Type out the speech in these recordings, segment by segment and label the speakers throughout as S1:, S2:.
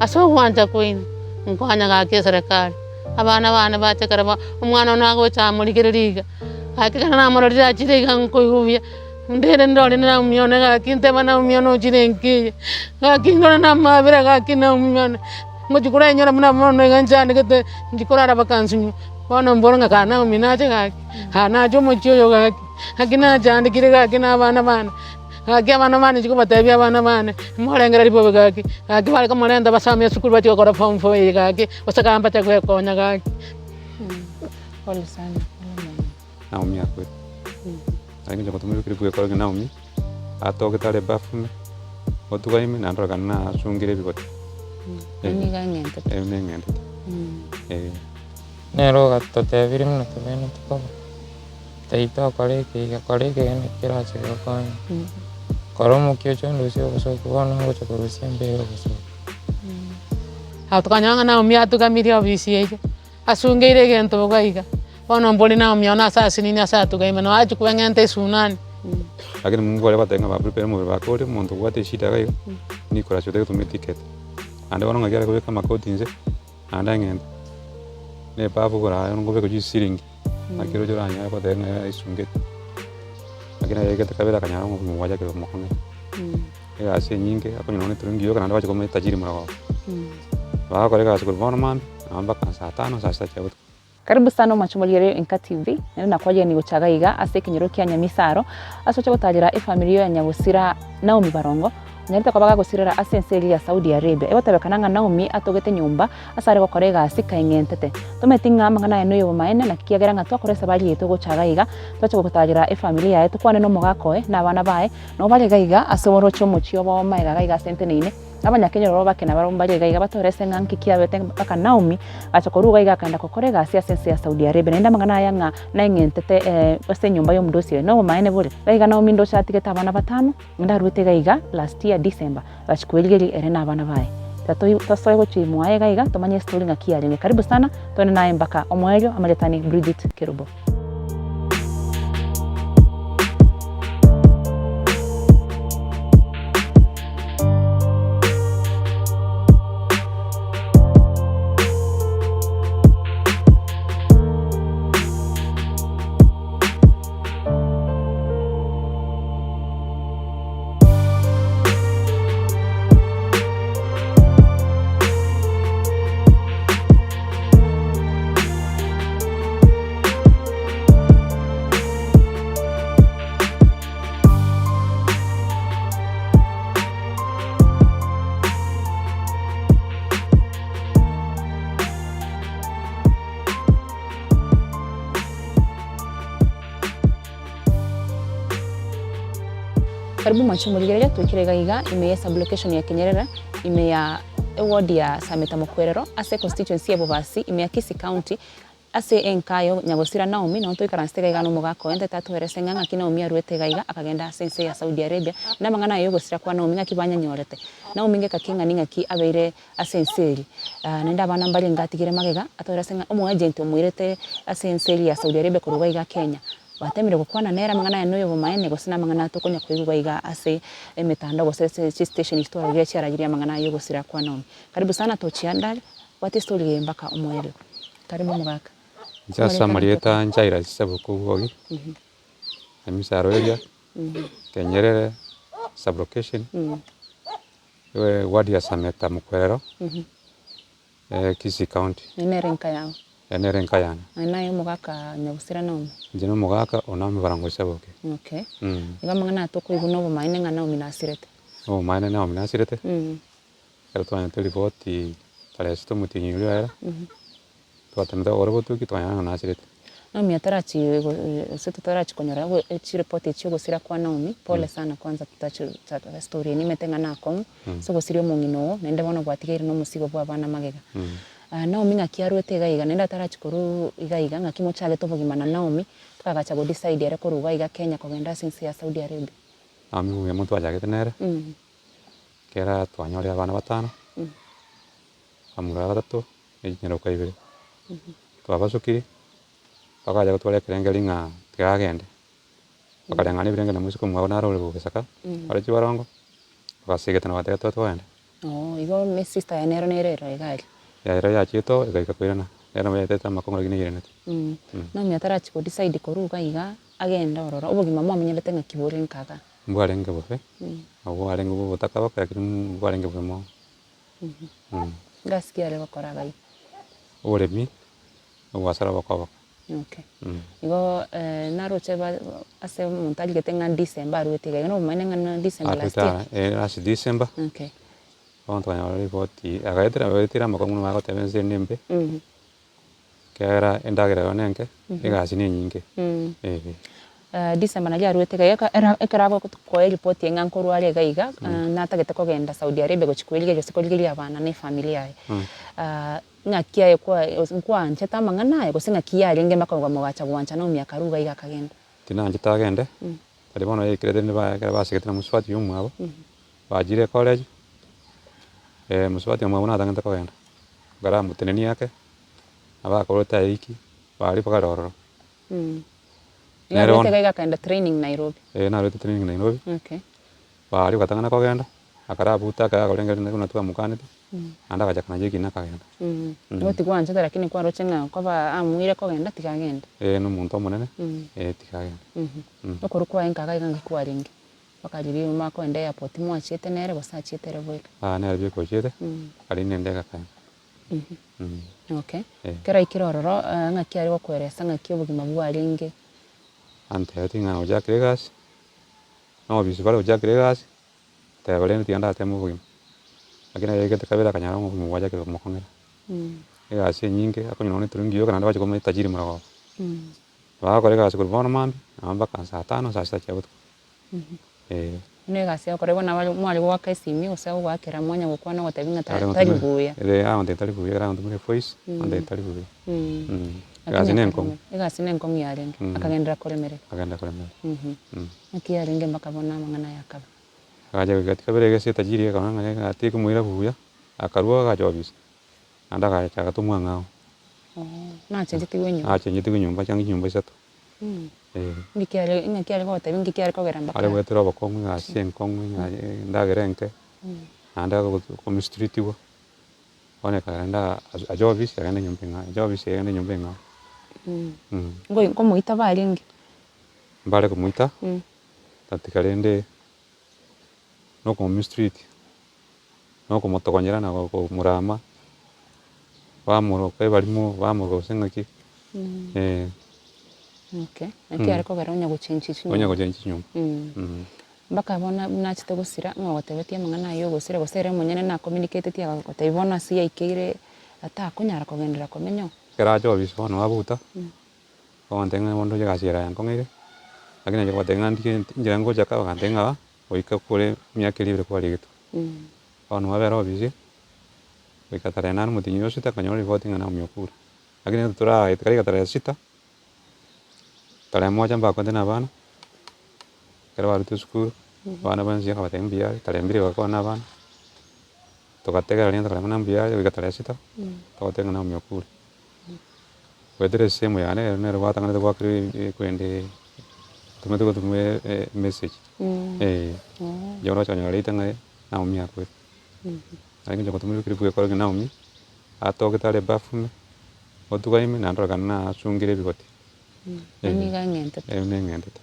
S1: aso wanja kuin nkwanya gake serikali abana bana bache karaba umwana nago chamurigiriga akikana namurorira chiriga nkoyubya ndere ndore na umyone gakinte bana umyono chirenki gakingona na mabira gakina umyone ngojikura nyora muna mono ganjane gete njikora bakansu bana mboronga kana uminache gaki hana jo mochyo gaki hakina jande kiriga kina bana gaki abana bana chiko batabya abana bana morengera ribo gaki gaki bali kamorenda basamye sukuru bati gakora form 4 gaki basakamba chakwe konya gaki
S2: pole sana
S3: naumia kweli lakini ndio kutumira kile kwa kwa naumia atoke tale bafume otugaime na ndora kana sungire biboti
S2: ni gangente
S3: ngente
S4: nero gatote biri muno tubene tuko taito koleke ne kirache kwa koromo kyo chondo sio kwa kuona ngocho kurusia mbele kwa
S1: atukanyanga na umia tukamiri obisi eje asungire gento gaiga ono mboli na umia na sasa nini asa tukaime no aje kuengente sunani
S3: lakini Mungu alipatenga prepare mu bakore muntu gwate shida gaiga ni kora chote kutumia ticket ande wana ngagera kuweka makoti nje anda ngenda ne babu kora ngo beko jisiringi akiro jora nya patenga isunge lakini yake kabela kanyara mu waja ke mo kone ya ase nyinge hapo ninaona turungi yoka ndio waje kama tajiri mrao kore kasi kulibona mami amba kan saa 5 saa 6 cha.
S2: Karibu sana machumulire Inka TV na kwaje ni guchagaiga ase kinyoro kya Nyamisaro asocha gutajira familia ya Nyabusira Naomi Barongo nyarita kwabaga gusirira asenseli ya Saudi Arabia ebatabekana Naomi atogete nyumba asare gokorega asika ingentete tumetinga mangana eno yo maene na kiagera nga twakoresa bali yeto guchagaiga twacha gutajira familia yetu kwane no mugakoe na bana bae no bali gaiga asoboro chomo chio bo maiga gaiga sente nine abanyakenya roro bakena barumbaje gaiga batorese nganki kiabete baka Naomi achokoruga gaiga kanda kokorega asia sense ya Saudi Arabia nenda mangana yanga na ingentete ose nyumba yo mdosi no maene bole gaiga Naomi ndo chatigeta abana batano ndarute gaiga last year December bachikueligeli erena abana bae tasoye gochimwaye gaiga tomanye story ngakia rene karibu sana tone naye mbaka omwelyo amaletani Bridget Kerubo. Karibu machumulire tukire gaiga ime sub location ya Kenyerera ime ya ward ya Sameta Mokwerero ase constituency ya Bobasi ime ya Kisii County ase enkayo Nyabusira Naomi no to ikaranste gaiga no mugako ente tatu eresenga ngakina umia ruete gaiga akagenda sense ya Saudi Arabia na mangana yo gusira kwa Naomi ngakibanya nyorete Naomi ngekakinga ningaki abeire asenseli nenda bana mbali ngatigire magega atoresenga omu agent omwirete asenseli ya Saudi Arabia kuruga iga Kenya batemire gukwana nera mangana ya noyo bumaene gusina mangana tukonya kwiguga iga ase emetanda gose station histoire ya cyaragiria mangana yo gusira kwa Naomi karibu sana tochiandale what is story mbaka omwelo karibu mugaka
S3: Sasa marieta nchaira sabuko gogi Nyamisaro area Kenyerere sub location we ward ya Sameta Mokwerero Kisii County
S2: nerenka yao
S3: Nerenka yana
S2: nayo mugaka Nyabusira Naomi
S3: jino mugaka onami barango sabuke
S2: okay iga mangana toko iguno bumaene nga Naomi nasirete
S3: maene Naomi nasirete pero twanya telefoti pale sto mutinyo era twatemda orobotu ki twanya nasirete
S2: Naomi atarachi setu tarachi konyora go echi report echi gusira kwa Naomi pole sana kwanza tutachi story ni metenga nako so gusirio mungino nende bono gwatigire no musigo bwa bana magega Naomi ngakiarwete gaiga nenda tarachi koru igaiga ngakimo chale tobogimana Naomi twagacha go decide ere koruga iga Kenya kogenda since ya Saudi Arabia
S3: ami we muntu ajagete nere kera twanyore abana batano amura batatu enyero kaibere twabasukiri bakaja gutwara kirengeri nga tigagende bakarenga ni birenge na musiko mwabona role bugusaka ari kibarongo basigete na batatu twende
S2: igo me sister ya nero nerero igari.
S3: yaira yachito igaikakwirana era mayetete amakong'ora ginegerenete
S2: No miatarachi ko decide koruga iga agenda ororo obogima mwamenyerete ng'aki bore nkaga.
S3: mbwarenge bobe abo arenge bo botakabaka lakini mbwarenge bwemo
S2: Ngasikia rero koraga i.
S3: oremi obwasara bakoboka
S2: Okay. Igo naroche ba ase omonto arigete ng'a December arwete iga no omaene ng'a December last year.
S3: last December
S2: Okay.
S3: abantu banyora riboti agaetera amakong'una magotebense nembe kera endagera yo nenke egasi ni nyinge
S2: December nari arwete iga ekera koe report ng'a nkorware iga iga natagete kogenda Saudi Arabia gochikwerige gose korigeria abana ne familia yae. Ng'aki yae kwanje tamang'ana yae gose ng'aki yarenge makoga mogacha gwancha no miaka ruga iga kagenda.
S3: tinanje tagende tari bono ekirete ne bakera basigete na muswati yomwabo bajire college muswati yomwabo natagete kogenda ngara muteneni yake abakorota iki bari bagarororo
S2: Nero arwete iga kaenda training Nairobi.
S3: narwete training Nairobi
S2: Okay.
S3: bari batang'ana kogenda akarabuta akagorengerere kuna twamukanete anda agachakana jeki nakagenda
S2: Goti gwanje lakini kwa roche ng'a kwaba amwire kogenda tikagenda.
S3: n'omonto omonene tikagenda
S2: Okoru kwa enkaga iga ngikwaringe. Bakajiri makoenda airport mwachiete nere gose achiete reboika.
S3: nere bikochete ari nende gakagenda
S2: Okay. Kera ikirororo ng'aki ari gokweresa ng'aki obogima bwaringe.
S3: antete ng'ana ojakire egasi na obisi bare ojakire egasi teberene tiga ndatema obogima lakini egete kabere akanyara obogima bwajakire komokong'era egasi enyinge akonyora one turungi yoka naende bachikoma etajiri morogoba bagakora egasi korwa bono mambia nabo mpaka saa 5 saa 6 chia botuko
S2: Ne gasi yakorebo na mwari gwaka esimi gose gwakera mwanya gokwana gotebi ng'a tari buya.
S3: aonte tari buya era onte muri voice onte tari buya egasi nenkong'u
S2: Egasi nenkong'u yarenge akagendera koremereka.
S3: agenda koremera
S2: Ng'aki yarenge mpaka bona amang'ana yakaba.
S3: agacha gati kabere egese etajiri ekona ng'a atieke moira buya akarwa agacha obisi naende agacha agatumwa ng'ao
S2: Nachenjetiwe nyumba.
S3: achenjetiwe nyumba chiang'ia nyumba isato
S2: Ng'aki ari gotebi ng'aki ari kogera mpaka.
S3: are gwetera obokong'u egasi enkong'u endagera enke naende komistritiwa bono ekagenda acha obisi agende nyumba eng'ao acha obisi agende nyumba eng'ao
S2: Ngomoita barenge.
S3: mbare komoita tatika rende nokomistrit nokomotogonyera na komorama bamoroka ebarimo bamoroka gose ng'aki
S2: Okay. Ng'aki ari kogera onya gochenjisi
S3: onya gochenchi nyumba
S2: mpaka bona nachite gosira ng'a gotebetie amang'ana ayo ogosire gose ere omonyene nakommunicatetie gotebi bono ase yaikeire atakonyara kogendera komenyo.
S3: kera acha obisi bono babuta bagante ng'a bono egasi era yankong'eire lakini acha goteba ng'a njira ngochaka bagante ng'a goika kore miaka eri ebere kwarigetwe bono babera obisi goika tarehe 8 motinyi yosita akanyora riboti ng'a naomi okure lakini toragete kariga tarehe 6 tarehe 1 mbakonte na abana kera barutire esukuru abana bansi akabatega mbuyare tarehe 2 bagakorwa na abana togategera rende tokarema mbuyare goika tarehe 6 togotega ng'a naomi okure gwetere esemo yane rero nero gwatang'anete gwakire kwende tumete gotumwe message yo rocha nyora rite ng'a naomi akwete lakini jogotumire kiri bwekora ng'a naomi atogete are bafume otugaime nandorokana na asungire ebigoti
S2: Niga ng'entete.
S3: neng'entete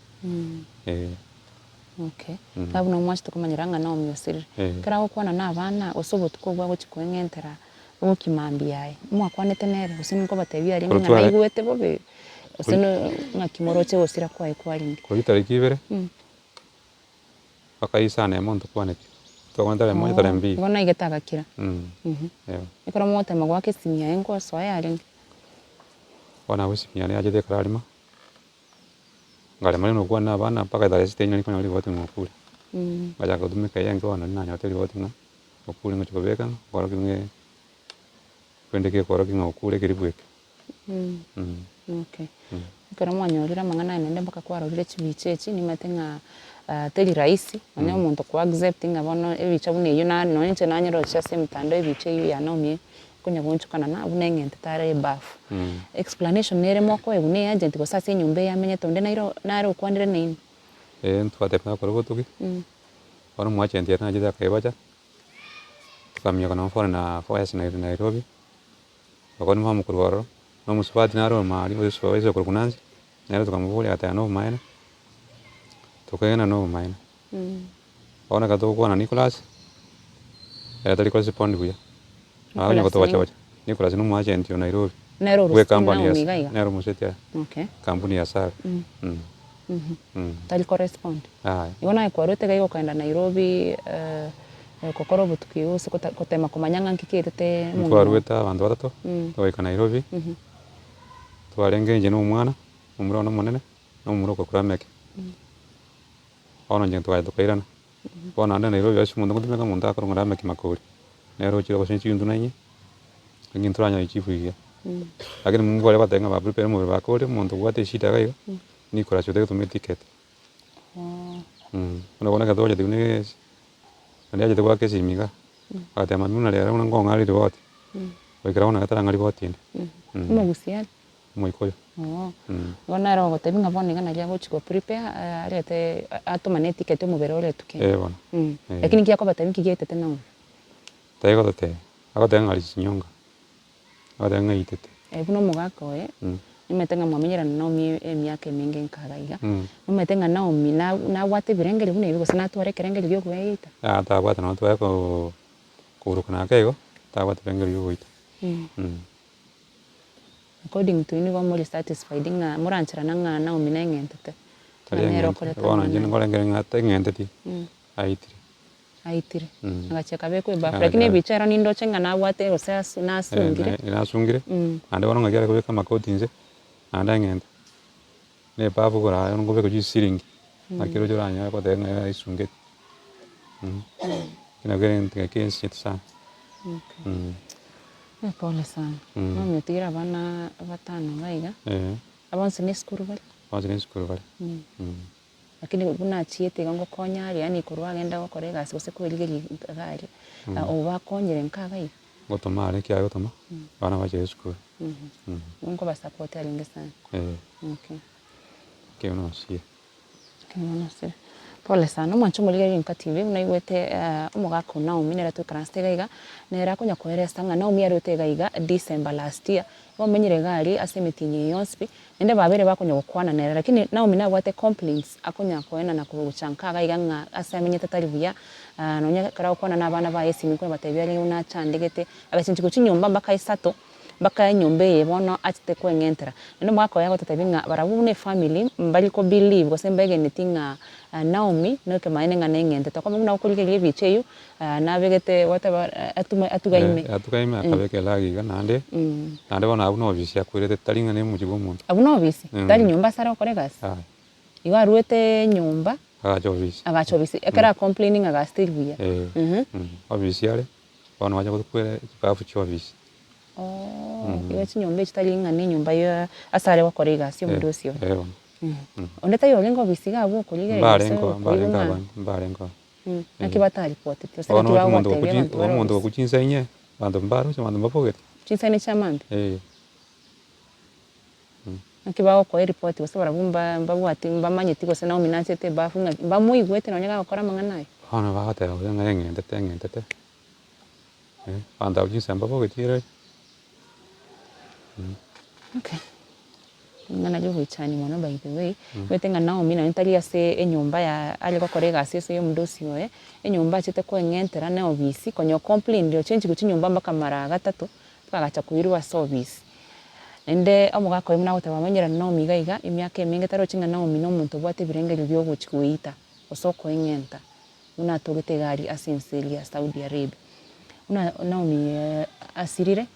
S2: Okay. Kabu no mwachite komanyera ng'a Naomi osirire. Kera gokwana na abana gose obotuko bwa gochiko eng'entera ogokimambia yaye. Mwakwanete nere gose nkobatebi ari ng'a naigwete bobe. Gose ng'aki moroche gosira kwae kwaringe.
S3: kori tariki 2 mpaka isana emonto kwanete twakwana tarehe 1 tarehe 2
S2: Bona igetagakira. Ikora motema gwake simia engo soa yaringe.
S3: bona gwisimia ni ajete kararima ngarema rino kwana abana mpaka tarehe 6 nyoni konyora riboti ng'okure ngacha gotumika yenge bono nanyote riboti ng'a okure ngochikobeka koroki ng'e kwendeke koroki ng'okure keri bweke
S2: Okay. Ikora mwanyorira amang'ana nende mpaka kwarorire chibiche echi nimate ng'a teri rahisi onya omonto kwa accept ng'a bono ebicha buna eyo nonche nanyerocha ase emtandao ebicha eyo ya Naomi konya gonchokana na buna eng'entete are ebafu explanation nere moko ebu ne agent gose ase enyumba eyamenyete onde nare okwanire neini
S3: ntwatema kora botugi bono mwachenti ere nachete akaibacha tukamia kana fora na foyas na Nairobi wakoni mwa mkurwaro no musipati naro mali weso waweza kukunanzi nero tukamuvuli ata no maina tukagena no maina ona katokwana Nicholas tali kwa sipondi kuya aonye kutoka chawacha Nicholas no mwaje ndio Nairobi we kampani ya nero musetia kampuni ya sara
S2: tali correspond iona kwa rote gayo kaenda Nairobi kokoro butuki usi kutema kumanyanga nkikirite
S3: mungu twarueta abantu batatu twaika Nairobi twarengeje no mwana umurona munene no muroko kurameke ona nje tukairana bona anda Nairobi ashi mundu ngutumeka mundu akorongora ameke makuri nero chiro bashenchi yundu nanye nginturanya ichifuiya lakini mungu wale batenga ba prepare mu bakore mundu gwate shida gayo Nicholas yote kutumia ticket unaona kadoja tune ndio jaje kwa kesi miga ate manuna lera una ngonga ali riboti wekera una katara ngali riboti
S2: mo gusial
S3: mo ikoyo
S2: wana ro gote binga boni ngana lya gochiko prepare alete atoma ticket mu berole tuke
S3: bona
S2: lakini kiako batami kigete tena
S3: taigo tote agote ngali sinyonga agote ngai tete
S2: buno mugako nimetenga mwamenyera Naomi emyaka mingi nkagaiga nimetenga Naomi na wate birengeri bune biko sana tware kerengeri byo kuita
S3: ta wate na tware ko kurukana kego ta wate birengeri byo kuita
S2: according to you more satisfied nga muranchira nanga Naomi na ngentete nero kole
S3: bona njini ngolengere ngate ngenteti aitire
S2: ngacheka beko ba lakini bichara nindo chenga na wate osas na
S3: sungire ande bona ngagera ko kama kotinze anda ngenda ne babu gora ngo beko ji siringi akiro joranya ko tenga isunge kina gere kensi sana
S2: pole sana mami tira bana batano ngaiga abanse ne skuru bali lakini buna chiete gango konyari yani kurwa genda gukore gasi gose kwirigeri gari oba konyere nkagai
S3: gotomare kya gotoma bana baje skuru
S2: nko ba support alinge sana okay
S3: keono sie
S2: pole sana mwancho muligeri nka TV unaigwete umugako Naomi nera tukarasta gaiga nera kunya koeresa nga Naomi arote gaiga December last year wamenyire gari asemitinye yonspi nende babere bakunya gukwana nera lakini Naomi nagwate complaints akunya koena na kuguchanka gaiga nga asamenye tataribuya nonya kara gukwana nabana ba Yesu mikwe batebyari una chandegete agashinchi kuchinyumba mbaka isato baka nyumba ye bono atite kwengentera nendo mwako yago tatabinga barabune family mbali ko believe gosembege netinga Naomi no ke maine ngane ngente to komuna ukulike ge bicheyu na begete whatever atugaime
S3: akabeke lagi ganande nande bona abuno bisi akwirete talinga ne mujigo muntu
S2: abuno bisi tali nyumba sara okore gas iwa ruete nyumba agachobisi ekera complaining aga still buya
S3: obisi yale bona waje kukwere bafu chobisi
S2: iwe chinyombe chitalinga ne nyumba yo asare wakore gas yo mudosio ondeta yo lengo bisiga abo kulige
S3: mbarengo
S2: nakibata report
S3: tyo omuntu okuchinsa inye bantu mbaro chamantu mbapoget
S2: chinsa ne chamambe nakibao ko report basabara bumba mbabwati mbamanye tiko se Naomi nachete bafunga bamuigwete nonyaga gukora manganayo
S3: hana bahatera ngengente banda ujinsa mbapoget ire
S2: okay ngana jo wichani mwana by the way wetenga Naomi na ntalia se enyumba ya ali kokorega sese yo mdosi we enyumba chete ko ngentera na obisi konyo complain ndio change ku nyumba mbaka mara gatatu twagacha kuirwa service ende amugako imuna gote bamenyera Naomi gaiga imyaka eminge taro chinga Naomi no muntu bwate birengeri byo guchikuita osoko engenta una togete gari asenselia Saudi Arabia una Naomi asirire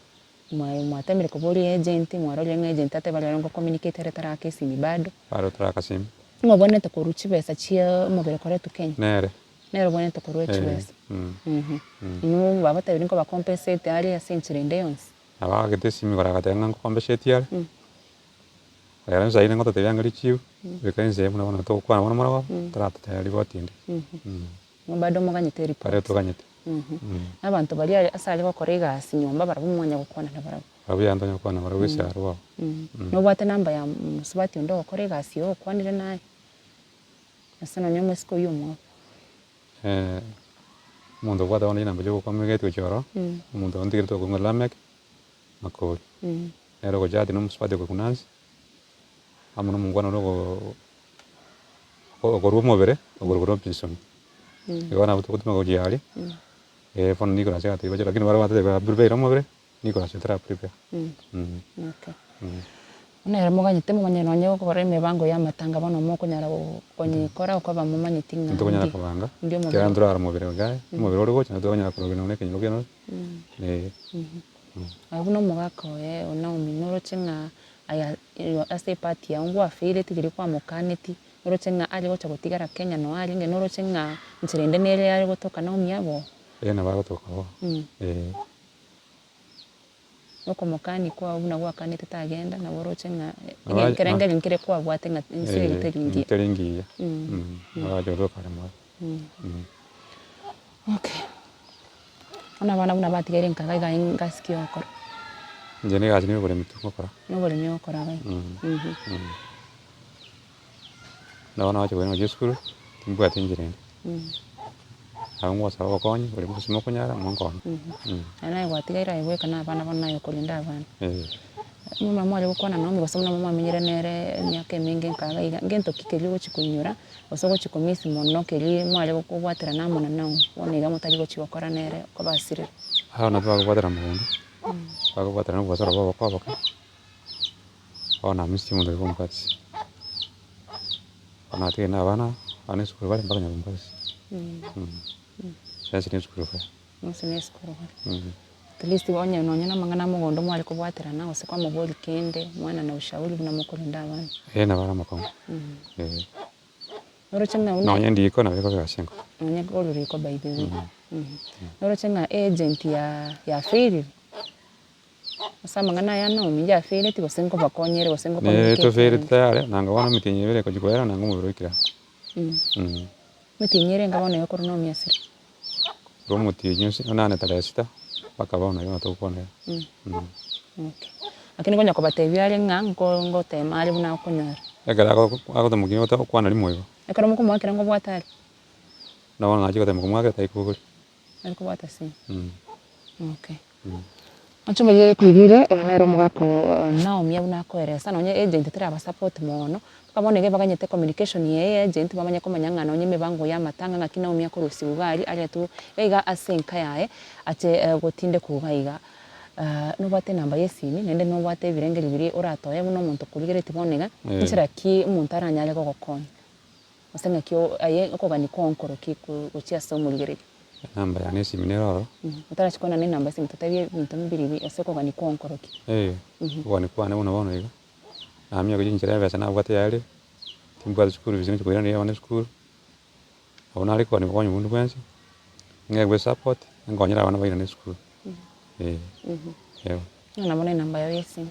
S2: mwatemere kuburi agent mwarole agent ate bali ngo communicate retara kesi ni bado
S3: traka sim
S2: ngo bonete ko ruchi besa chia mobere kore tu Kenya nere bonete ko ruchi besa no baba tabiri ngo ba compensate ali asenchire ndeyons
S3: aba gete simi kora gatenga ngo compensate yale era nzaire ngo tatebyanga lichiu bekanze muna bana to kwa mwana mwana trata tayari botinde
S2: ngo bado moganyete report
S3: pare to ganyete
S2: abantu bali asali bakorega sinyomba barabumwanya gukwana na barabo
S3: abuyanda nyakwana barabwese arwa
S2: no bwate namba ya musubati ndo bakorega siyo kwanire naye asana nyomwe siko yumo
S3: Mundu bwata wana inamba jo kwamegete choro. Mundu ondigire to ngolamek makori. Nero ko jati num spade ko kunansi. Amuno mungwana ro ko rumo bere, ko pinson. Igona buto kutuma ko jiali. Fon Nicola se ati baje lakini wala wata burbe romo bere. Nicola se tra prepare.
S2: Okay. Una muganyite mumanye nonye gukora imibango ya matanga bono moko nyara konyikora ukoba mumanyite nga.
S3: Nto nyara kubanga. Kera ndura mubere gae. Mubere uri gocha ndo nyara kurogena ne kenyo geno.
S2: Abuno mugako ona uminoro chenga aya ase party ya ngwa fire tigiri kwa mokaneti. Noro chenga ali gocha gutigara Kenya no ali nge noro chenga nchirende nere ali gotoka na umyabo.
S3: Na bagotoka bo.
S2: Noko mokani kwa una gwa kanete tagenda na boro chenga kerenge linkire kwa bwate nga nsiri teringi.
S3: Teringi. Abajo kare mo.
S2: Okay. Ona bana una batigere nkaga ga ngasikio okoro.
S3: Njene gazi ni bole mitu okora.
S2: No bole mi okora gai.
S3: Na wana wacho beno jeskuru timbu atinjire. Angwa sawa konyi bole musimo kunyara monko.
S2: Ana gwatigaira iwe kana bana bana yo kulinda bana. Mama mwale gukwana no migosomna mama menyere nere myaka mingi nkaga iga ngento kikeli go chikunyura osogo chikomisi mono keli mwale gukubwatira na mona nawo wona iga mutali go chikokora nere ko basire.
S3: Na twagubwatira mundu. Bagubwatira no bwasoro babo kwaboka. Ona misi mundu kumpatsi. Ona tena bana ane skuru bali mpaka nyabumpatsi. Sasa ni skuru fa.
S2: Musine skuru. At least onye nonyana mangana mugondo mwali kubwatira nawo se kwa muboli kende mwana na ushauri buna mukolinda abana.
S3: Na bara makongo.
S2: Noro chenga una.
S3: Nonye ndiko na beko gashengo.
S2: Nonye goluri ko by the way. Noro chenga agent ya feri. Asa mangana ya no mi ya feri ti gosengo bakonyere gosengo ko.
S3: To feri tare nanga wana mitinyere ko jikwera nanga mubirokira.
S2: Mitinyere ngabone yo korono mi asira.
S3: Romo tinyusi nane taresita. Bakabona yo atokone.
S2: Okay. Lakini konya kobatebya ali ngango ngote mali buna kunyara.
S3: Egara ako tamugini ota kwana limoyo.
S2: Ekara muko mwakira ngo bwatari.
S3: Na wana ngaji kote muko mwakira taikuguri.
S2: Ali ko bwatasi. Okay. Ancho bagere kwirire onero mugako nao mya buna koeresa nonye agent tira ba support mono. Kabone baganyete communication ye agent bamanya komanyanga nonye mebango ya matanga ngakina umya ko rusibugari ali tu eiga asenka yae ate gotinde kugaiga no bate namba yesini nende no bate birengeri biri uratoya muno muntu kurigere tibonega nchira ki muntu aranyale go gokon osenga kyo aye okogani konkoro ki kuchia somo ligere
S3: namba ya nesi minero
S2: utara chikona ni namba simu tatabye bintu mbiri aseko gani konkoro ki
S3: wani kwana bona iga amya ko jinjira besa na bwate yale timbu skuru bizini ko yana yana skuru abona ari ko ni ko nyundu kwensi ngegwe support ngonyera abana bayina skuru
S2: na bona namba ya yesi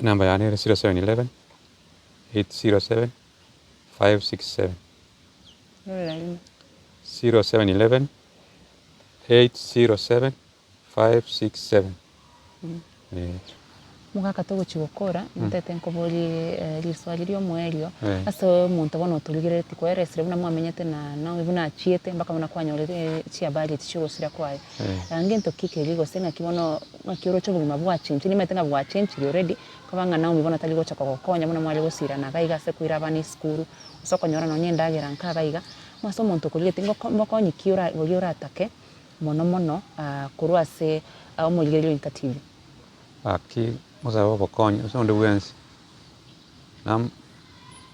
S3: namba ya ni 0711 807 567 0711 807 567
S2: mugaka to guchigokora ntete nkobori riswali ryo mwerio aso muntu bono turigire tikoeresire buna mwamenyete na ibuna achiete mbaka buna kwanyorere chia bali tichigosira kwaye ngento kikeligo senga kibono makiro cyo bugima bwa chinchi nimete nga bwa chinchi already kabanga nawo mibona tali gocha kokonya buna mwali gosira na gaiga se kuira bani skuru usokonyora no nyendagera nkagaiga maso muntu kurige tingo mbokonyi kiura bogiora atake mono kurwase omuligero inkativi
S3: aki moza babo konyo so ndo wensi nam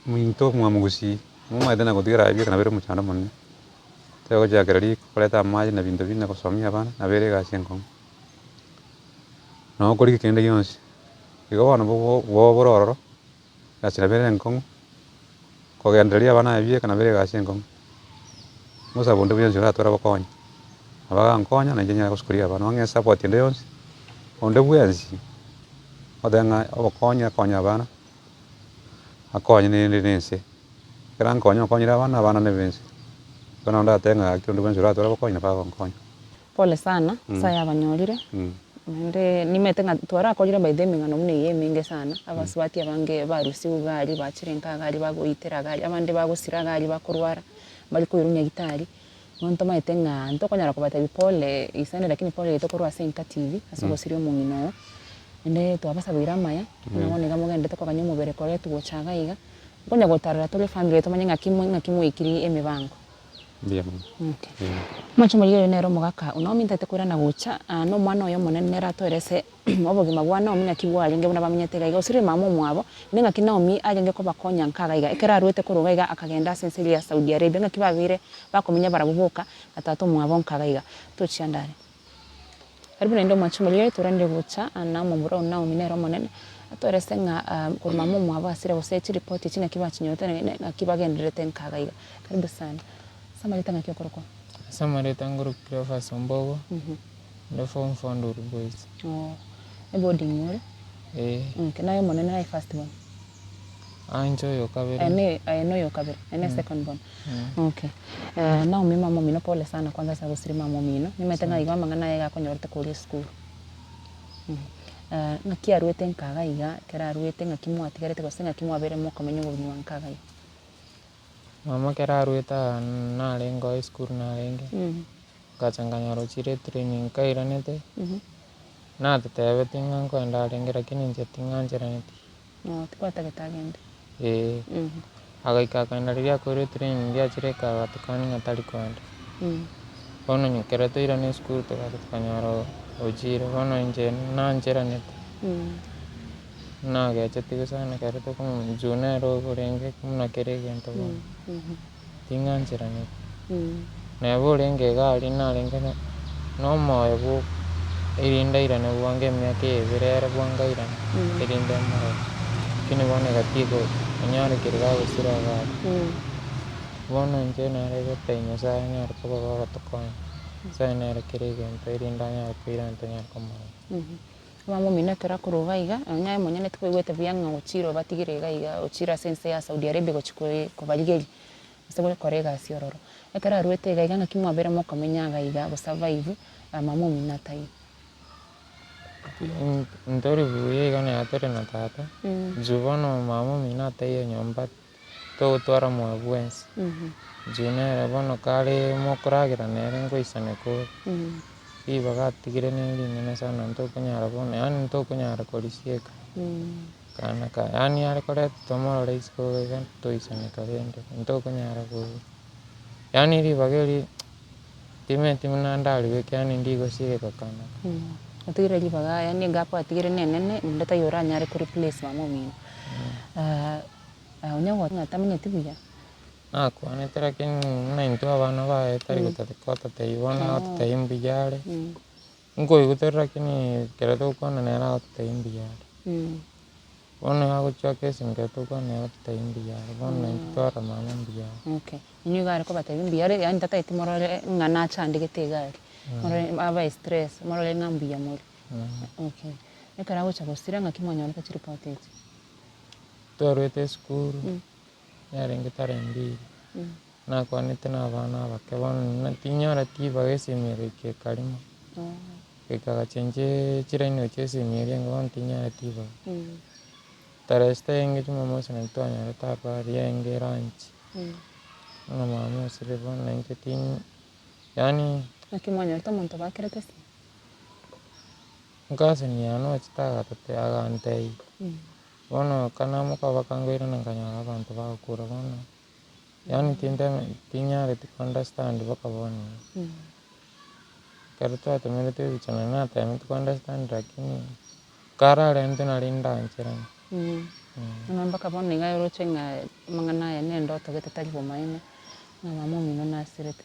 S3: minto mwamugusi muma idana kutigira ibyo kana bere muchanda munne tego jagarari koleta maji na bintu binna ko somia bana na bere ga senko no kori kende yonsi igo bana bo bororo gasira bere nkongo ko gendari bana ibye kana bere ga senko moza bondo byenzi ra tora bakonyo abaga nkonya na jenya kusukuria bana wange support ndo yonsi onde bwenzi odenga okonya bana akonya nense gran konya bana ne bensi kono nda tenga kindo bensi rato akonya pa konya
S2: pole sana saya abanyorire nde nimetenga twara akogira by them ngano mune yeminge sana abaswati abange barusi ugali bachirenka gali bagoitera gali abande bagusira gali bakorwara bali kuyirunya gitari monto maite ng'a ntokonyara kubata bipole isane lakini pole itokorwa ase Inka TV asogosirio mung'ino ende twabasabira amaya nabone iga mogendete koganya omobere kore tugochaga iga ngonya gotarera tore family tomanye ng'aki ikiri emibango.
S3: Mbia mono.
S2: Okay. Mwacho muriyo nero mogaka unomi ntete kwira na gocha no mwana oyo monene ratwerese obogima bwa Naomi ng'aki bwarenge buna bamenyete iga osire mama omwabo ng'aki Naomi agenge ko bakonya nkaga iga ekera arwete kuruga iga akagenda senseli ya Saudi Arabia ng'aki babire bakomenya barabubuka gatato omwabo nkaga iga tuchiandare. Karibu nendo mwacho muriyo turende gocha na mumura Naomi nero monene atwerese ng'a kuri mama omwabo asire gosechi report china kibachinyota ng'aki bagenderete nkaga iga. Karibu sana. Samarita ng'aki okoroko.
S4: Samarita nguru Cleophas Ombogo. The form found boys.
S2: Oh. E boarding ngore. Okay, nayo monene na first born.
S4: Anjo yo kabere.
S2: Ene yo kabere. Ene second born. Okay. Naomi mama mino pole sana kwanza sa gusiri mama mino. Nimetenga iga mangana yega konyorete kuri school. Ng'aki arwete nkaga iga kera arwete ng'aki mwatigarete gose ng'aki mwabere mokomenya obugima nkaga iga.
S4: Mama kera arweta narenga school narenge. Kachanganya rochire training kairanete. Na tetebe tinga kwenda arenge lakini nje tinga njeranete.
S2: No, tikwata getagende.
S4: Agaika kwenda ria kore training ya chireka batukani ngatari kwenda. Bono nyekera toirane school tukanyaro ochire bono nje na njeranete. Na gacha tigo sana kare to como juna ro gorenge kumna kerege ento. Tinga njeranete. Na borenge gari narenge no moyo bu irinda irane buange myake birera buanga irane irinda mara kini bone gatigo anyare kirga gusira gari bono nje narege tenya sa nyare to baba tokon sa nyare kirege ento irinda nyare kwira ento nyare komara.
S2: Mama mina kera kuruga iga nyaye monyane twigwete byanga ochiro batigire iga ochira sense ya Saudi Arabia gochikwe kubaligeli sabo korega siororo ekara arwete iga ng'aki mwabere mokomenya iga go survive mama mina tai.
S4: Ntori buye gane atere na tata. Jubono mama mina tai nyomba to twara mo bwens. Junera bono kare mo kuragira nere ngoisane ko. Iba gatigire nene sana nto kunyara bono yani nto kunyara kolisieka. Kana ka yani are kore tomoro reisko gan to isane kagende nto kunyara ko. Yani ri bageri time ndali weke yani ndigo sieka kana.
S2: Atigire libaga yani gapo atigire nene ndeta yora nyare ko replace mama mino. Onyago ngatamenya tibuya.
S4: Ako anetera kin na into abana ba etari gutata kota te ibona te imbiyare. Ngo igutera kini kerato kona nera te imbiyare. Bono hago chake singeto kona te imbiyare. Bono ntora mama imbiyare.
S2: Okay. Inyo gare ko bata imbiyare yani tata itimorore ngana chande gari. Morole aba stress morole ngambiya muri. Okay. Ekara gocha gosira ng'aki mwanyora ta report.
S4: Torwete school. Yarenge tarembi. Na kwanete na abana bakabana tinyara tiba gesimire ke karimo. Ke kaga chenje chirene chesimire ngo tinyara tiba. Taresta yenge chuma mosa na tonya tapa yenge ranch. Na mama sire bona nge tin yani
S2: Akimwanyora ta monto bakerete.
S4: ngase ni ano chitaga tate agantei. Bono kana muka bakangoira nanganya abantu bakura bono. Yani tinyare to understand bakabona. Karto atemere te bichana na time to understand lakini kara rente na linda anchirana.
S2: Namba kabona inga yoroche nga mangana ya nendo togete talibo maine na mama mino na sirete.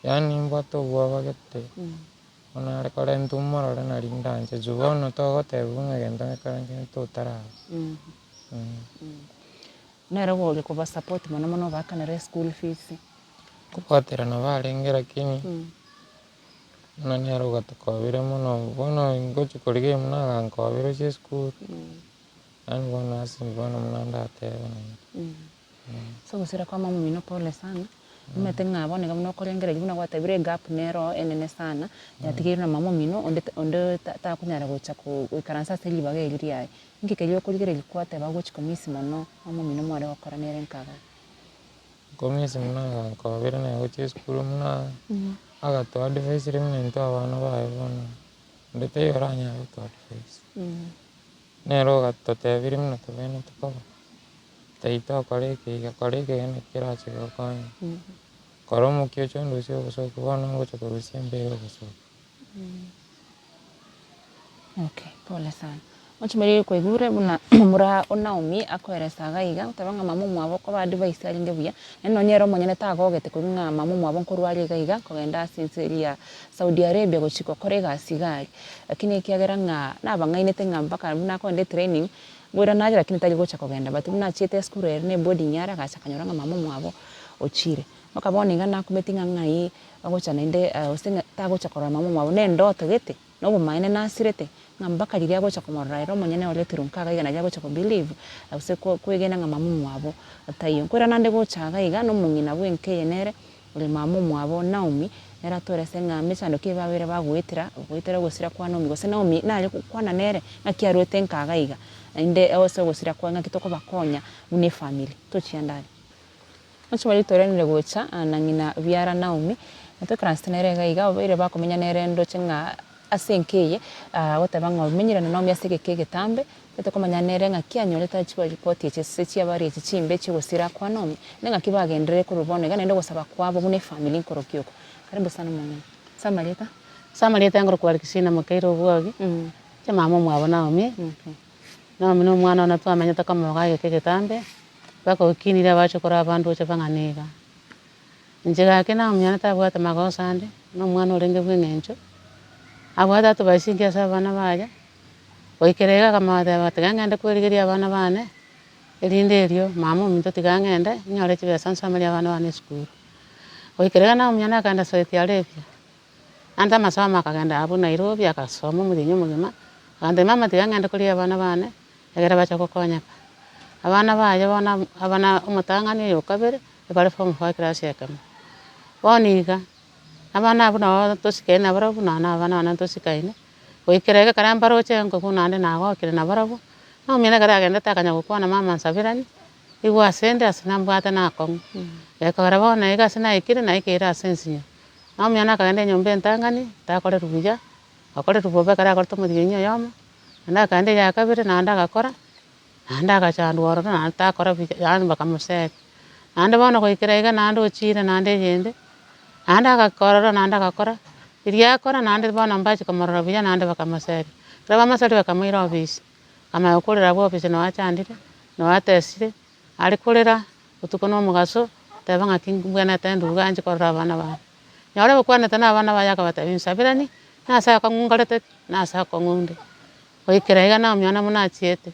S4: Yani mbato bwa bagete. Ona rekore ntumoro na linda anche jubono to gote bunga genda karanje to tara.
S2: Nero gole ko ba support mono bakanere school fees.
S4: Kupatira na barenge lakini na nero gatukobire muno bono ngochi korige muna gankobire che school. Ani bono asin bono mnanda tebe.
S2: So gusira kwa mama mino pole sana. Metenga bone gamno korengere gibuna gwatabire gap nero enene sana. Yatigire na mama mino onde ta kunyara gocha ku ikaransa seli bage iliri ai. Ngike lyo kurigere likwate bago chikomisi mono mama mino mware wakora nere nkaga.
S4: komisi muna akabire naye gochia esukuru muna agatoa advice rimwe into abana baye bono ndete yoranya gotoa advice nero gatotebiri muna tobene tukaba taito akore iki gene kirache gokanya kora omokio chondo cio ogosoka bono ngocha korusia mbere ogosoka.
S2: Okay, pole sana. Mochumeri kwegure muna mura Naomi akweresaga iga utabanga mamu mwabo ko ba advice ari ngebuya eno nyero monyene tagogete kuringa mamu mwabo nkorwari iga kogenda sinceria Saudi Arabia gochiko korega sigari lakini kiagera nga nabangainete nga mpaka buna ko ende training gwera naje lakini tali gocha kogenda but buna chete school ne boarding yara gacha kanyoranga mamu mwabo ochire bakabona ngana kumetinga ngai bagocha nende usinga tagocha kora mamu mwabo ne ndoto gete no bumaine nasirete ngambaka liria gocha komorrairo monyene ole turunkaga iga naja gocha ko believe use kwegena nga mamu mwabo atayo kwera nande gocha ga iga no mungina bwenke yenere ole mamu mwabo Naomi era torese nga mechando ke babere bagwetera gosira kwa Naomi gose Naomi naje kwana nere ngakiarwete nkaga iga inde ose gosira kwa ngakitoko bakonya une family tochiandari Ocho bali torene gocha na ngina biara Naomi to transtenere ga iga obere bakomenya nere ndo chenga asenkeye watabanga omenyera na Naomi asege kege tambe beto komanya nere ngakianyo ta chiwa report yechese chiabari chimbe chigosira kwa Naomi nenga kibagendere kurubone ga nendo gosaba kwabo mune family nkorokioko karibu sana mwana
S1: Samarieta ngoro kwa kisina makairo bwagi cha mama mwabo Naomi Naomi no mwana na twamenya takama ga kege tambe bako kinira bacho kora bandu cha banganiga njega ke Naomi ana tabwata magosa ande no mwana olenge bwengencho abwata tubasingia sabana baja oikerega kama batagangenda kwerigeria abana bane erinde erio mama minto tigangenda nyore chibe sansa mali abana bane school oikerega Naomi ana kanda Saudi Arabia anda masama kagenda abu Nairobi akasoma mulinyo mugima ande mama tigangenda kulia abana bane egera bacha kokonya abana baje bona abana umutangani yokabere ebale form 5 class yakama boniga abana abuna tosikena barabu na abana tosikaine oikerega karamba roche ngo kunande nago kire na barabu no mena gara agenda takanya gukwana mama nsabirani igwa sende asinambwata nako ekora bona ega sina ikire na ikira sensinya no mena kagende nyombe ntangani takore rubuja akore rubobe kara akore tomudinya yoma anda kande yakabire na anda gakora anda gachandworo na takora yani bakamuseke ande bona koikerega nando chire nande yende anda gakora iria kora nande bona mbachi komorora buya nande bakamaseri raba masari bakamwira office kama yokorera bo office no achandire no atesire ari korera utuko no mugaso tabanga kingubwana tandu ganje korora abana ba nyore bukwana tana abana ba yakabata binsabirani nasa kangungarete nasa kongunde oikerega na myana munachiete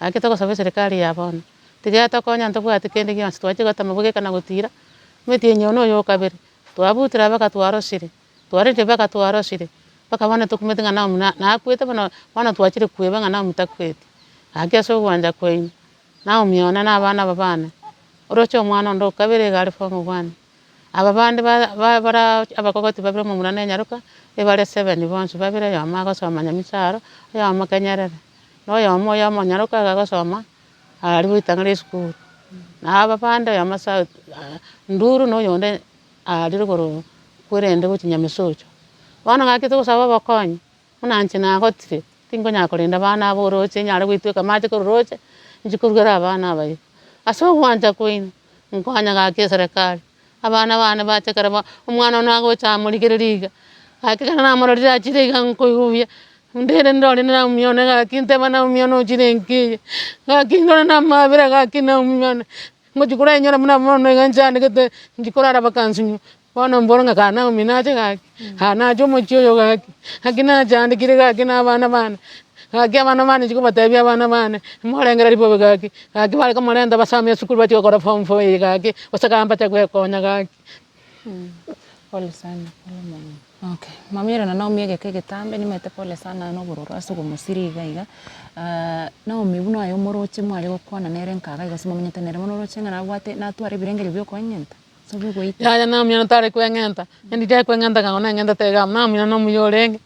S1: akitoko sabe serikali yabona tiga tokonya ntobwate kende gyansi twache gotamabuge kana gutira meti nyono yo kabere twabutira baka twarosire twarete baka twarosire baka bana tukumetinga na kwete bana twachire kweba ngana mutakwete akeso gwanja kwen na umyona na abana babana orocho mwana ndo kabere gari fomu bwana ababande bara abakogoti babire mu munane nyaruka ebare 7 bonso babire ya mago soma nyamisaro ya makanyarere no ya mo ya nyaruka gagosoma ari butangare school na ababande ya masa nduru no yonde ari rugoro kurende bukinyamisocho bana ngakito kusaba bakonyi munanchi na gotire tingo nyakorinda bana boroche nyare gwitweka maje kororoche njikurugara abana bayi aso gwanja kwin nkwanya gake serikali abana bana batekaraba umwana nago chamurigeriga akikana namororira achiriga nkoyubye ndere ndore na umyone gakinte bana umyone chirenki gakindora na mabira gakina umyone ngojikura nyora muna mono ganjane gete njikorara bakansunyu bana mboronga kana uminaje gaki hana jo mochyo yo gaki hakina jande kire gaki na bana bana gaki abana bana jiko batabya abana bana morengera ribo gaki gaki bari kamorenda basamye sukuru bati gora form 4 gaki osakamba takwe konya gaki
S2: pole sana pole mama. Okay mamira na Naomi kege tambe ni mete pole sana no buroro asugo musiri gaiga Naomi buno ayo moroche mwari gokwana nere nkaga igasima munyete nere monoroche ngana bwate na tware birengeri byo konyenta sobe goita
S1: ya Naomi no tare kwengenta ndi tare kwengenta kana ngenda tega Naomi no muyorenge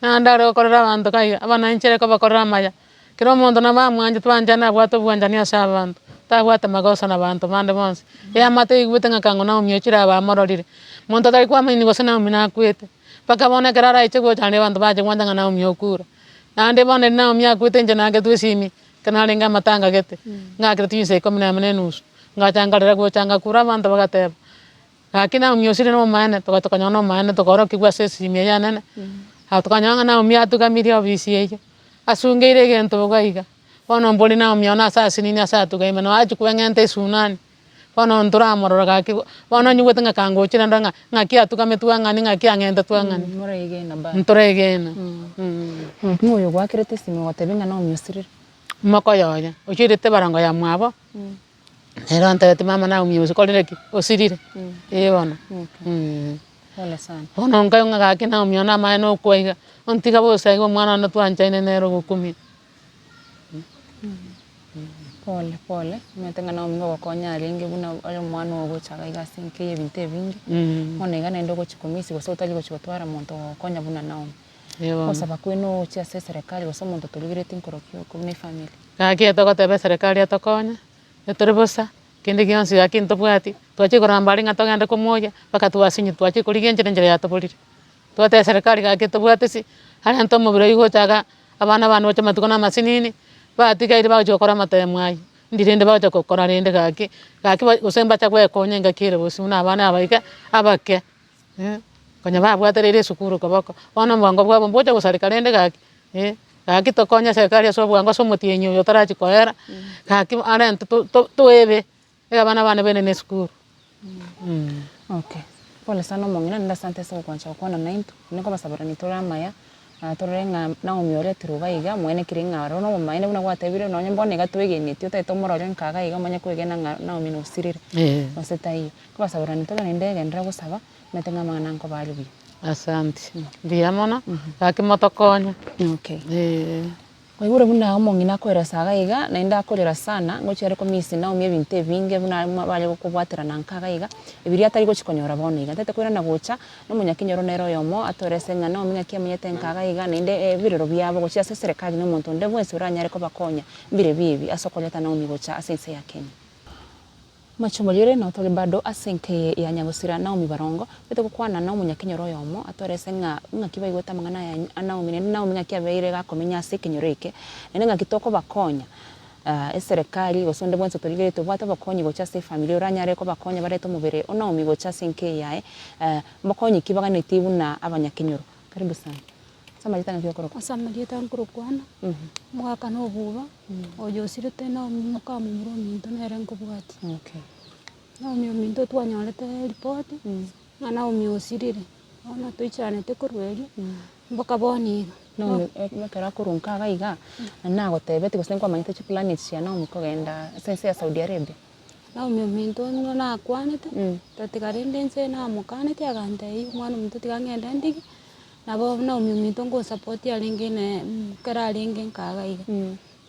S1: na ndaro korera bantu kai abana inchere ko bakorera maya kiro mondo na bamwanje twanja na bwato bwanja ni asabantu tabwate magoso na bantu bande bonse mate igwete ng'akango Naomi ochira bamororire monto atari kwamaini gose Naomi nakwete mpaka bonekera araiche gocha nde bantu bache gwanja ng'a Naomi okura nande bone Naomi akwete nje nage twesimi kana renga matanga gete ngakire twinse 10:30 ngachangarira gochanga kura bantu bagateba gaki Naomi osire no maene tukanyona no maene tukoro kigwa sesimi ya nene tukanyona Naomi atugamirie obisi eyo asungeire gento bugaiga bono mbori Naomi ona asasi ni asa tugaime no aji kwengente sunani bono nturamorora gaki bono nyugwete ng'akango ochira ndanga ng'aki atugame twang'ani ng'aki ang'ente twang'ani
S2: Muregena ba.
S1: nturegena
S2: Moyo gwakirete simo gotebi ng'a Naomi osirire.
S1: moko yoya ochirite barango ya mwabo rero ntete mama Naomi usikorire ki osirire bono
S2: Pole sana.
S1: bono nkayo ng'agaki Naomi ona amae no kwaiga ontiga bose igo mwana ono twanchaine nero gukumi
S2: Pole. Mwete ng'a Naomi ngogokonya arenge buna oyo mwana ogochaga igase nkeye ebinto ebingi. Onega nende ogochikomisi gose otari gochigotwara monto ogokonya buna Naomi. Osaba kweno chiase serikali gose omonto torigirete nkorokio kubune family.
S1: gaki etogotebe serikali etokonya etore bosa kende gionsi gaki ntobwati twachigoramba ari ng'a togende komoya mpaka twasinyi twachikorigia enchera yatoborire twate serikali gaki tobwatisi aria nto omobiro igochaga abana bana bache matuko na masinini batigaire bagocha gokora amatemu ayi ndirende bagocha gokora rende gaki gose mbacha gwekonya ngakire bosi buna abana abaika abake konya babwatereire esukuru koboko bono obwango bwabo mbocha gosareka rende gaki gaki tokonya serikali ase obwango ase omotienyi oyo tarachikoera gaki arente toebe abana bane bene ne esukuru.
S2: Okay. Pole sana omong'ina nenda asante ase gokwancha gokwana nainto niko basabira nitore amaya torore ng'a Naomi oretirwe gaiga mwenekire ng'a rono omomaene buna gwatebire nonya mbone iga twegeneti otaete omorore nkaga iga omanye kwegena ng'a Naomi nosirire gose taiyo kobasabira nitore naende egenderera gosaba nete ng'a amang'ana nko bari buya.
S1: Asante mbia mono gaki motokonya.
S2: Okay. Waigure buna omong'ina akoeresa gaiga naende akorera sana ngochiare komisi Naomi ebinto ebinge buna bare gokobwaterana nkaga iga ebiri atari gochikonyora bono iga tete kwirana gocha nomonyakinyoro nero oyomo atorese ng'a Naomi ng'aki amenyete nkaga iga naende ebirero biabo gochia ase serikali na omonto onde bwensi oranyare kobakonya mbire bibi ase okonyeta Naomi gocha ase ense ya Kenya. Machomoliore no tole bado asenke ya Nyagusira Naomi Barongo bete gokwana na omonyakinyoro oyomo atorese ng'aki baigweta amang'ana ya Naomi naende Naomi ng'aki abeire gakomenya ase ekenyoro eke naende ng'aki tokobakonya eserikali gose onde bwensi torigerete bwate bakonyi gocha ase efamily oranyare kobakonya barete omobere o Naomi gocha ase enke yae bakonyi ki baganeti buna abanyakinyoro. Karibu sana. Samarita ng'aki okoroka.
S5: Samarita nkorokwana mwaka no buba oyo osirete Naomi mokamumura ominto nere nkobwati.
S2: Okay.
S5: Naomi ominto twanyorete ripoti ng'a Naomi osirire bono toichanete korweria mboka boni iga
S2: Naomi mekera korunka gaiga nagotebete gose nkwamanyete chi planets cia Naomi kogenda ase ense ya Saudi Arabia.
S5: Naomi ominto ng'o nakwanete tatigarende ense namokanete agantei omwana ominto tiga ng'ende ndigi nabo Naomi ominto ngosapoti arenge kera arenge nkaga iga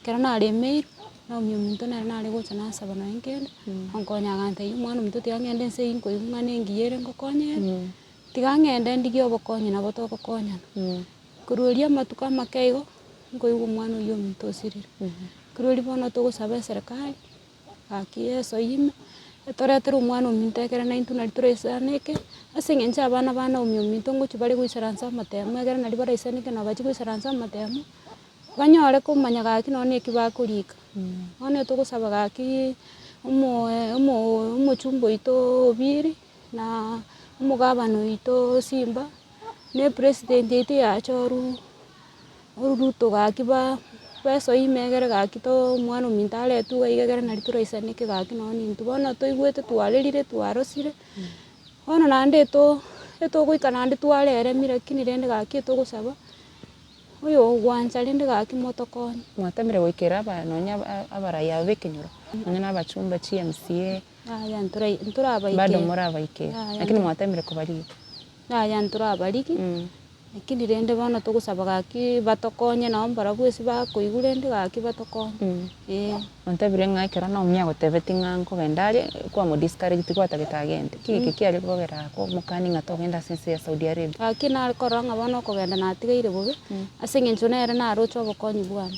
S5: kera naremeirwe Naomi ominto nere nare gocha nasaba naye nkende onkonya agantei omwana ominto tiga ng'ende ense eywo nkoigwa ng'a nengiyere ngokonyere tiga ng'ende ndigi obokonyi nabo togokonyana korweria amatuko amake igo nkoigwa omwana oywo ominto osirire korweria bono togosaba eserikali gaki esoime etoretere omwana ominto ekere naintwe nari toraisaneke ase eng'encho abana ba Naomi ominto ngochi bare goisaransa amatemo egere nari baraisaneke nabo bachi goisaransa amatemo banyore komanya gaki nonye eki bakorika bono togosaba gaki omochumba oito Obiri na omogabana oito Simba na president yaito yacha Ruto gaki besoime egere gaki omwana ominto aretwa iga egere nari toraisaneke gaki nonye intwe bono toigwete twarerire twarosire bono naende etogoika naende twareremire lakini rende gaki etogosaba oyo ogwancha rende gaki motokonye.
S2: Mwatemire goikera nonya abaraya bekenyoro nonya nabachumba chi MCA
S5: ntorabaike
S2: bado morabaike lakini mwatemire kubariki
S5: ntorabariki lakini rende bono togosaba gaki batokonye nao mbara bwesi bakoigwa rende gaki batokonye
S2: ontebire ng'a ekero Naomi agotebeti ng'a nkogenda are kwamodiscourage tikwatagete agende kiki kiare kogera mokani ng'a togenda ase ense ya Saudi Arabia
S5: gaki nakorora ng'a bono okogenda natigaire bobe ase eng'encho nere naroche obokonyi bwane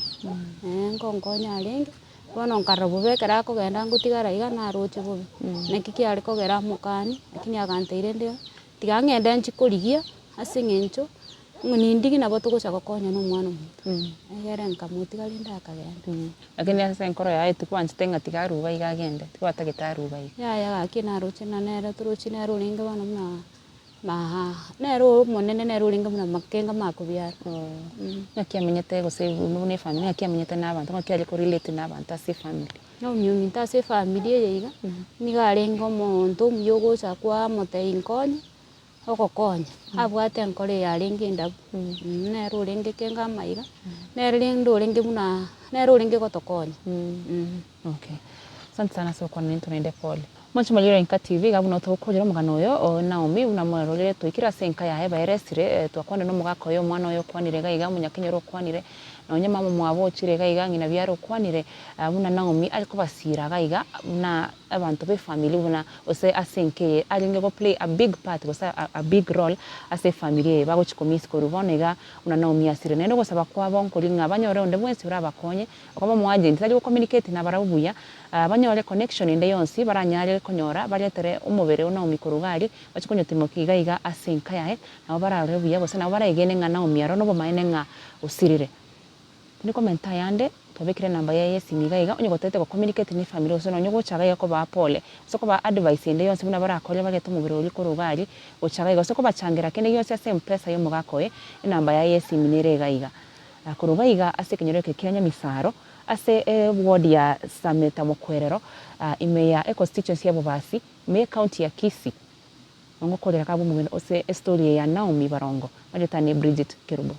S5: nkonkonya arenge bono nkarora bubekera akogenda ngutigara iga naroche bobe naki kiare kogera mokani lakini aganteire ndio tiga ng'ende nchikorigia ase eng'encho nindigi nabo togocha gokonya na omwana omonto egere nkamutigaria ndakagenda
S2: lakini ase enkoro yaye tikwanchete ng'a tiga aruga iga agende tikwatagete aruga iga
S5: yaya gaki naroche na nere torochi nere orenge bono buna nere omonene nere orenge buna makenga makobiara
S2: ng'aki amenyete gosave buna efamily ng'aki amenyete na abanto ng'aki are korelate na abanto ase efamily
S5: na ominto ase efamily eye iga niga arenge omonto omuya ogocha kwamotei nkonye ogokonya abwate enkoro eye arenge endabu nere orenge kenga amaiga nere rende orenge buna nere orenge gotokonya
S2: okay asante sana so kwana ntunaende pole mwancho maliro Inka TV gabuna tokojera mugano oyo o Naomi una mwerorere twikira senka yae baeresire twakwane no mugako oyo mwana oyo kwanire gaiga munyakenyero kwanire na onye mama mwabochire gaiga ngina byaro kwanire buna Naomi ariko basira gaiga na abantu be family buna ose asenke alinge go play a big part go a big role as a family bagochikomis ko rubonega una Naomi asire nendo go saba kwa bon kolinga banyore onde mwensi urabakonye akaba mu agent ali go communicate na barabuya banyore connection inde yonsi baranyare konyora baretere umubere Naomi kurugari bachikonyotimo kiga asenka yae na bararebuya bose na barayegene nga Naomi aro no bomaene nga usirire ni komenta yande tobekire namba ya simiga iga onye gotete ko communicate ni family so nonyo gochaga yako ba pole so ko ba advice inde yonse buna barakole bagete mubiro uri ko rugari gochaga iga so ko bachangira kene yose ase mpesa yo mugakoe namba ya siminire iga kuruga iga ase kenyereke kiranya misaro ase ward ya Sameta Mokwerero ime ya constituency ya Bobasi me county ya Kisii ngo kolera kabu mugendo ose story ya Naomi Barongo majeta ni Bridget Kerubo.